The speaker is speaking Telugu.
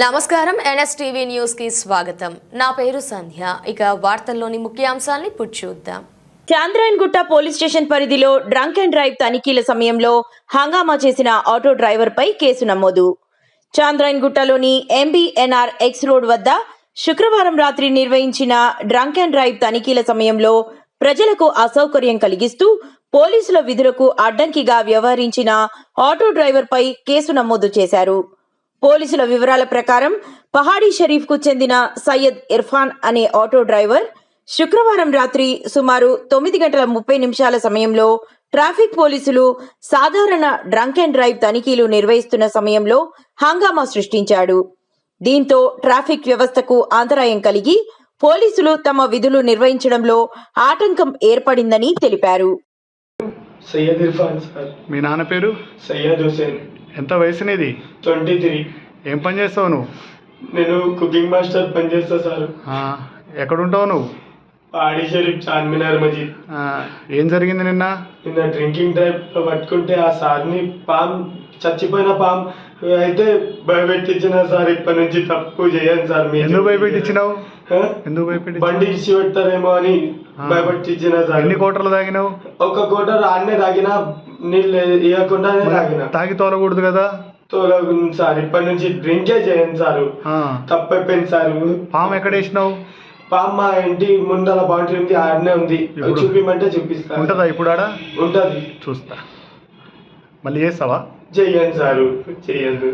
నమస్కారం ఎన్ఎస్టీవీ న్యూస్ కి స్వాగతం. నా పేరు సంధ్య. ఇక వార్తల్లోని ముఖ్యాంశాలను ఇప్పుడు చూద్దాం. చాంద్రాయణగుట్ట పోలీస్ స్టేషన్ పరిధిలో డ్రంక్ అండ్ డ్రైవ్ తనిఖీల సమయంలో హంగామా చేసిన ఆటో డ్రైవర్ పై కేసు నమోదు. చాంద్రాయణగుట్టలోని ఎంబీఎన్ఆర్ ఎక్స్ రోడ్ వద్ద శుక్రవారం రాత్రి నిర్వహించిన డ్రంక్ అండ్ డ్రైవ్ తనిఖీల సమయంలో ప్రజలకు అసౌకర్యం కలిగిస్తూ పోలీసుల విధులకు అడ్డంకిగా వ్యవహరించిన ఆటో డ్రైవర్ పై కేసు నమోదు చేశారు. పోలీసుల వివరాల ప్రకారం పహాడీ షరీఫ్ కు చెందిన సయ్యద్ ఇర్ఫాన్ అనే ఆటో డ్రైవర్ శుక్రవారం రాత్రి సుమారు 9:30 సమయంలో ట్రాఫిక్ పోలీసులు సాధారణ డ్రంక్ అండ్ డ్రైవ్ తనిఖీలు నిర్వహిస్తున్న సమయంలో హంగామా సృష్టించాడు. దీంతో ట్రాఫిక్ వ్యవస్థకు అంతరాయం కలిగి పోలీసులు తమ విధులు నిర్వహించడంలో ఆటంకం ఏర్పడిందని తెలిపారు. సయ్యద్ ఇర్ఫాన్ సార్. మీ నాన్న పేరు? సయ్యద్ హుసేన్. ఎంత వయసు నీది? 23. ఏం పని చేస్తావు నువ్వు? నేను కుకింగ్ మాస్టర్ పని చేస్తా సార్. ఎక్కడుంటావు నువ్వు? పహాడీ షరీఫ్ చార్మినార్ మజీద్. ఏం జరిగింది నిన్న డ్రింకింగ్ డ్రైవ్ పట్టుకుంటే ఆ సార్ని చచ్చిపోయిన పామ్ అయితే భయపెట్టించిన సార్. ఇప్పటి నుంచి తప్పు చేయను సార్. ఎందుకు భయపెట్టించినావు? ఎందుకు భయపెట్టి? బండి ఇచ్చి పెడతారేమో అని భయపెట్టించిన సార్. ఎన్ని కోటర్లు తాగినావు? ఒక కోటర్ ఆడనే తాగినా, నీళ్ళు ఇవ్వకుండానే తాగినా. తాగి తోలకూడదు కదా? తోలకుంది సార్. ఇప్పటి నుంచి డ్రింకే చేయను సార్. తప్పైపోయింది సార్. పాము ఎక్కడ వేసినావు? పాము మా ఇంటి ముందర బౌండరీ ఉంది, ఆడనే ఉంది. చూపిమంటే చూపిస్తా. ఉంటుందా ఇప్పుడు? ఆడ ఉంటది. చూస్తా. మళ్ళీ చేస్తావా? చెయ్యండి సారు, చెయ్యదు.